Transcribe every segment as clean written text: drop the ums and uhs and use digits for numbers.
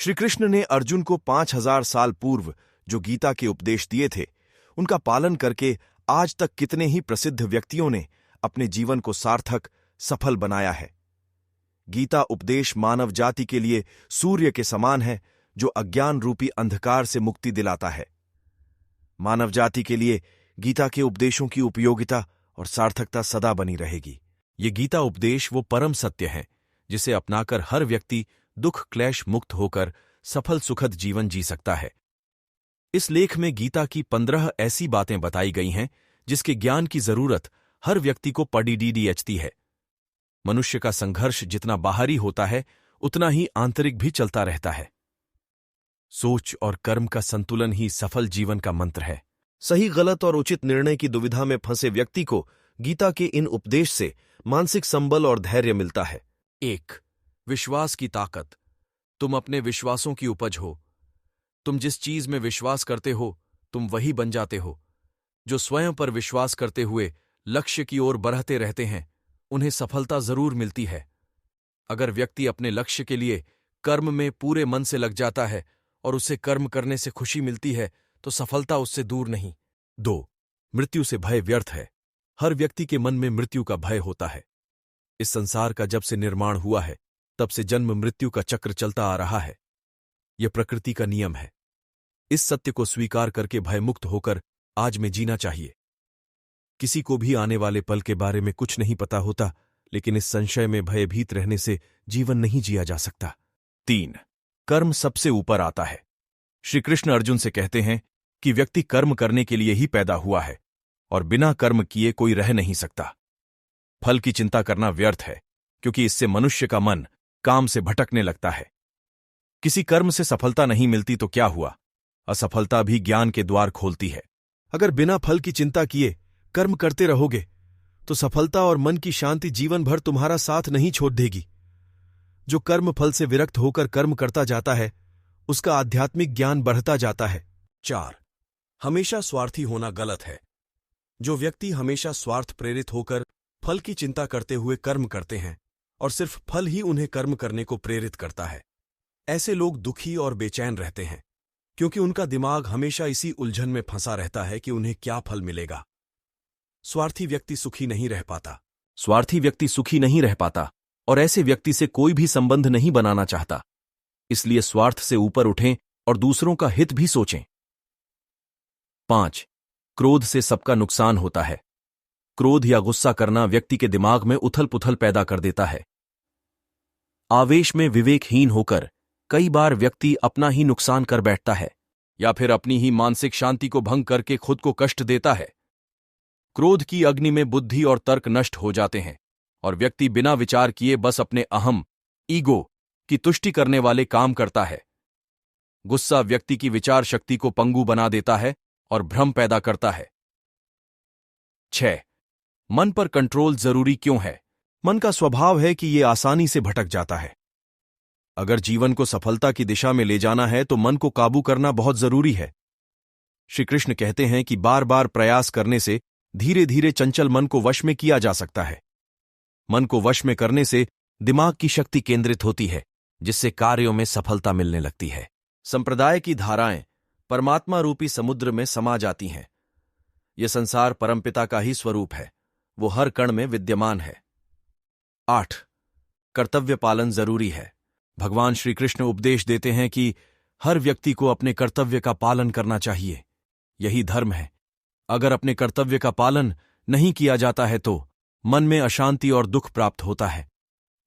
श्री कृष्ण ने अर्जुन को 5000 साल पूर्व जो गीता के उपदेश दिए थे, उनका पालन करके आज तक कितने ही प्रसिद्ध व्यक्तियों ने अपने जीवन को सार्थक, सफल बनाया है। गीता उपदेश मानव जाति के लिए सूर्य के समान है, जो अज्ञान रूपी अंधकार से मुक्ति दिलाता है। मानव जाति के लिए गीता के उपदेशों की उपयोगिता और सार्थकता सदा बनी रहेगी। ये गीता उपदेश वो परम सत्य है जिसे अपनाकर हर व्यक्ति दुख क्लेश मुक्त होकर सफल सुखद जीवन जी सकता है। इस लेख में गीता की 15 ऐसी बातें बताई गई हैं जिसके ज्ञान की जरूरत हर व्यक्ति को पड़ती है। मनुष्य का संघर्ष जितना बाहरी होता है उतना ही आंतरिक भी चलता रहता है। सोच और कर्म का संतुलन ही सफल जीवन का मंत्र है। सही गलत और उचित निर्णय की दुविधा में फंसे व्यक्ति को गीता के इन उपदेश से मानसिक संबल और धैर्य मिलता है। 1. विश्वास की ताकत। तुम अपने विश्वासों की उपज हो। तुम जिस चीज में विश्वास करते हो तुम वही बन जाते हो। जो स्वयं पर विश्वास करते हुए लक्ष्य की ओर बढ़ते रहते हैं उन्हें सफलता जरूर मिलती है। अगर व्यक्ति अपने लक्ष्य के लिए कर्म में पूरे मन से लग जाता है और उसे कर्म करने से खुशी मिलती है तो सफलता उससे दूर नहीं। 2. मृत्यु से भय व्यर्थ है। हर व्यक्ति के मन में मृत्यु का भय होता है। इस संसार का जब से निर्माण हुआ है तब से जन्म मृत्यु का चक्र चलता आ रहा है। यह प्रकृति का नियम है। इस सत्य को स्वीकार करके भयमुक्त होकर आज में जीना चाहिए। किसी को भी आने वाले पल के बारे में कुछ नहीं पता होता, लेकिन इस संशय में भयभीत रहने से जीवन नहीं जिया जा सकता। 3. कर्म सबसे ऊपर आता है। श्री कृष्ण अर्जुन से कहते हैं कि व्यक्ति कर्म करने के लिए ही पैदा हुआ है और बिना कर्म किए कोई रह नहीं सकता। फल की चिंता करना व्यर्थ है, क्योंकि इससे मनुष्य का मन काम से भटकने लगता है। किसी कर्म से सफलता नहीं मिलती तो क्या हुआ? असफलता भी ज्ञान के द्वार खोलती है। अगर बिना फल की चिंता किए कर्म करते रहोगे तो सफलता और मन की शांति जीवन भर तुम्हारा साथ नहीं छोड़ देगी। जो कर्म फल से विरक्त होकर कर्म करता जाता है उसका आध्यात्मिक ज्ञान बढ़ता जाता है। 4. हमेशा स्वार्थी होना गलत है। जो व्यक्ति हमेशा स्वार्थ प्रेरित होकर फल की चिंता करते हुए कर्म करते हैं और सिर्फ फल ही उन्हें कर्म करने को प्रेरित करता है, ऐसे लोग दुखी और बेचैन रहते हैं, क्योंकि उनका दिमाग हमेशा इसी उलझन में फंसा रहता है कि उन्हें क्या फल मिलेगा। स्वार्थी व्यक्ति सुखी नहीं रह पाता और ऐसे व्यक्ति से कोई भी संबंध नहीं बनाना चाहता। इसलिए स्वार्थ से ऊपर उठें और दूसरों का हित भी सोचें। 5. क्रोध से सबका नुकसान होता है। क्रोध या गुस्सा करना व्यक्ति के दिमाग में उथल पुथल पैदा कर देता है। आवेश में विवेकहीन होकर कई बार व्यक्ति अपना ही नुकसान कर बैठता है या फिर अपनी ही मानसिक शांति को भंग करके खुद को कष्ट देता है। क्रोध की अग्नि में बुद्धि और तर्क नष्ट हो जाते हैं और व्यक्ति बिना विचार किए बस अपने अहम, ईगो की तुष्टि करने वाले काम करता है। गुस्सा व्यक्ति की विचार शक्ति को पंगु बना देता है और भ्रम पैदा करता है। 6. मन पर कंट्रोल जरूरी क्यों है? मन का स्वभाव है कि ये आसानी से भटक जाता है। अगर जीवन को सफलता की दिशा में ले जाना है तो मन को काबू करना बहुत जरूरी है। श्री कृष्ण कहते हैं कि बार बार प्रयास करने से धीरे धीरे चंचल मन को वश में किया जा सकता है। मन को वश में करने से दिमाग की शक्ति केंद्रित होती है, जिससे कार्यों में सफलता मिलने लगती है। संप्रदाय की धाराएं परमात्मा रूपी समुद्र में समा जाती हैं। यह संसार परमपिता का ही स्वरूप है, वो हर कण में विद्यमान है। 8. कर्तव्य पालन जरूरी है। भगवान श्री कृष्ण उपदेश देते हैं कि हर व्यक्ति को अपने कर्तव्य का पालन करना चाहिए। यही धर्म है। अगर अपने कर्तव्य का पालन नहीं किया जाता है तो मन में अशांति और दुख प्राप्त होता है।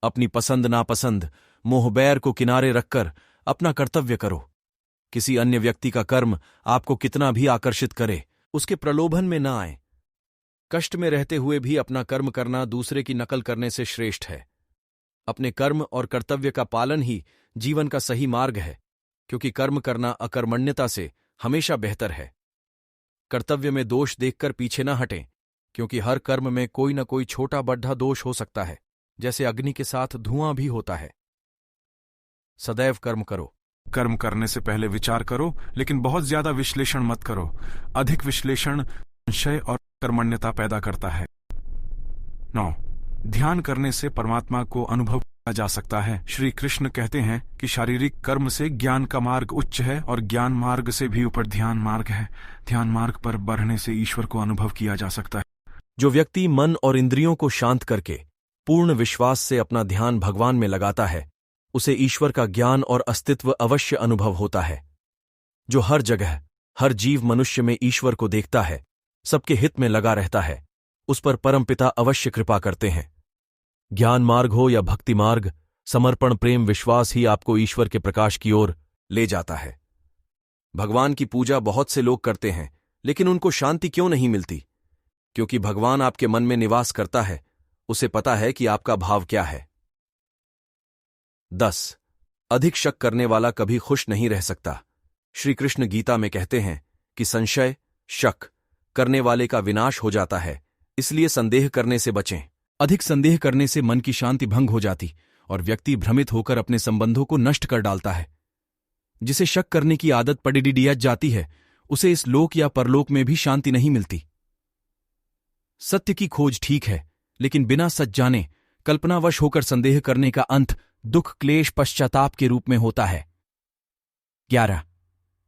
अपनी पसंद नापसंद, मोह बैर को किनारे रखकर अपना कर्तव्य करो। किसी अन्य व्यक्ति का कर्म आपको कितना भी आकर्षित करे, उसके प्रलोभन में ना आए। कष्ट में रहते हुए भी अपना कर्म करना दूसरे की नकल करने से श्रेष्ठ है। अपने कर्म और कर्तव्य का पालन ही जीवन का सही मार्ग है, क्योंकि कर्म करना अकर्मण्यता से हमेशा बेहतर है। कर्तव्य में दोष देखकर पीछे न हटें, क्योंकि हर कर्म में कोई न कोई छोटा बड़ा दोष हो सकता है, जैसे अग्नि के साथ धुआं भी होता है। सदैव कर्म करो। कर्म करने से पहले विचार करो, लेकिन बहुत ज्यादा विश्लेषण मत करो। अधिक विश्लेषण संशय और कर्मण्यता पैदा करता है। 9. ध्यान करने से परमात्मा को अनुभव किया जा सकता है। श्री कृष्ण कहते हैं कि शारीरिक कर्म से ज्ञान का मार्ग उच्च है और ज्ञान मार्ग से भी ऊपर ध्यान मार्ग है। ध्यान मार्ग पर बढ़ने से ईश्वर को अनुभव किया जा सकता है। जो व्यक्ति मन और इंद्रियों को शांत करके पूर्ण विश्वास से अपना ध्यान भगवान में लगाता है, उसे ईश्वर का ज्ञान और अस्तित्व अवश्य अनुभव होता है। जो हर जगह, हर जीव मनुष्य में ईश्वर को देखता है, सबके हित में लगा रहता है, उस पर परमपिता अवश्य कृपा करते हैं। ज्ञान मार्ग हो या भक्ति मार्ग, समर्पण, प्रेम, विश्वास ही आपको ईश्वर के प्रकाश की ओर ले जाता है। भगवान की पूजा बहुत से लोग करते हैं, लेकिन उनको शांति क्यों नहीं मिलती? क्योंकि भगवान आपके मन में निवास करता है, उसे पता है कि आपका भाव क्या है। 10. अधिक शक करने वाला कभी खुश नहीं रह सकता। श्री कृष्ण गीता में कहते हैं कि संशय, शक करने वाले का विनाश हो जाता है, इसलिए संदेह करने से बचें। अधिक संदेह करने से मन की शांति भंग हो जाती और व्यक्ति भ्रमित होकर अपने संबंधों को नष्ट कर डालता है। जिसे शक करने की आदत पड़ी जाती है, उसे इस लोक या परलोक में भी शांति नहीं मिलती। सत्य की खोज ठीक है, लेकिन बिना सच जाने कल्पनावश होकर संदेह करने का अंत दुख, क्लेश, पश्चाताप के रूप में होता है। 11.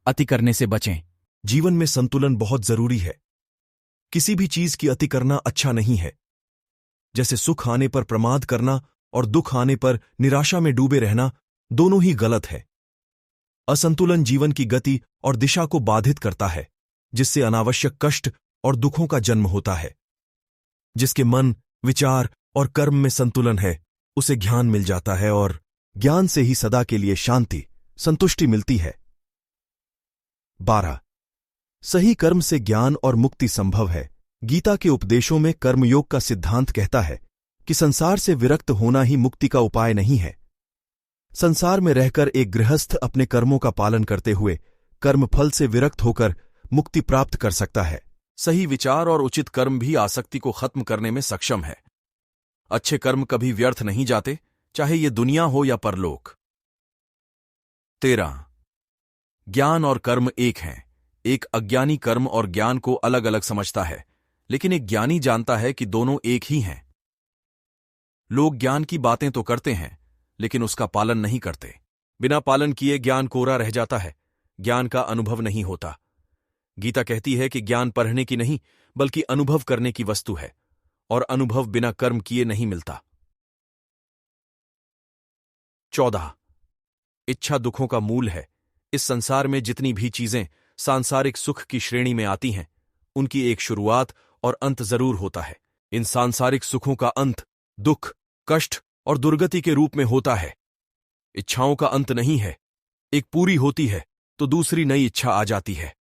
अति करने से बचें। जीवन में संतुलन बहुत जरूरी है। किसी भी चीज की अति करना अच्छा नहीं है। जैसे सुख आने पर प्रमाद करना और दुख आने पर निराशा में डूबे रहना, दोनों ही गलत है। असंतुलन जीवन की गति और दिशा को बाधित करता है, जिससे अनावश्यक कष्ट और दुखों का जन्म होता है। जिसके मन, विचार और कर्म में संतुलन है, उसे ज्ञान मिल जाता है और ज्ञान से ही सदा के लिए शांति, संतुष्टि मिलती है। 12. सही कर्म से ज्ञान और मुक्ति संभव है। गीता के उपदेशों में कर्मयोग का सिद्धांत कहता है कि संसार से विरक्त होना ही मुक्ति का उपाय नहीं है। संसार में रहकर एक गृहस्थ अपने कर्मों का पालन करते हुए कर्मफल से विरक्त होकर मुक्ति प्राप्त कर सकता है। सही विचार और उचित कर्म भी आसक्ति को खत्म करने में सक्षम है। अच्छे कर्म कभी व्यर्थ नहीं जाते, चाहे ये दुनिया हो या परलोक। 13. ज्ञान और कर्म एक हैं। एक अज्ञानी कर्म और ज्ञान को अलग अलग समझता है, लेकिन एक ज्ञानी जानता है कि दोनों एक ही हैं। लोग ज्ञान की बातें तो करते हैं, लेकिन उसका पालन नहीं करते। बिना पालन किए ज्ञान कोरा रह जाता है, ज्ञान का अनुभव नहीं होता। गीता कहती है कि ज्ञान पढ़ने की नहीं, बल्कि अनुभव करने की वस्तु है, और अनुभव बिना कर्म किए नहीं मिलता। 14. इच्छा दुखों का मूल है। इस संसार में जितनी भी चीजें सांसारिक सुख की श्रेणी में आती हैं, उनकी एक शुरुआत और अंत जरूर होता है। इन सांसारिक सुखों का अंत दुख, कष्ट और दुर्गति के रूप में होता है। इच्छाओं का अंत नहीं है। एक पूरी होती है तो दूसरी नई इच्छा आ जाती है।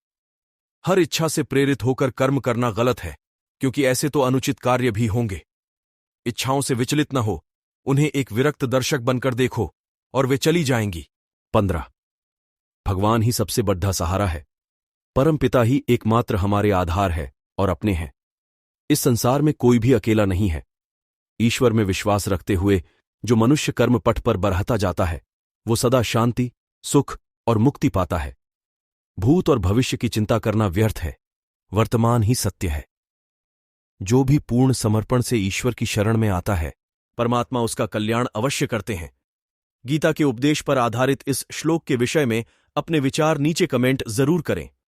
हर इच्छा से प्रेरित होकर कर्म करना गलत है, क्योंकि ऐसे तो अनुचित कार्य भी होंगे। इच्छाओं से विचलित न हो, उन्हें एक विरक्त दर्शक बनकर देखो और वे चली जाएंगी। 15. भगवान ही सबसे बड़ा सहारा है। परमपिता ही एकमात्र हमारे आधार है और अपने हैं। इस संसार में कोई भी अकेला नहीं है। ईश्वर में विश्वास रखते हुए जो मनुष्य कर्म पथ पर बढ़ता जाता है, वो सदा शांति, सुख और मुक्ति पाता है। भूत और भविष्य की चिंता करना व्यर्थ है। वर्तमान ही सत्य है। जो भी पूर्ण समर्पण से ईश्वर की शरण में आता है, परमात्मा उसका कल्याण अवश्य करते हैं। गीता के उपदेश पर आधारित इस श्लोक के विषय में अपने विचार नीचे कमेंट जरूर करें।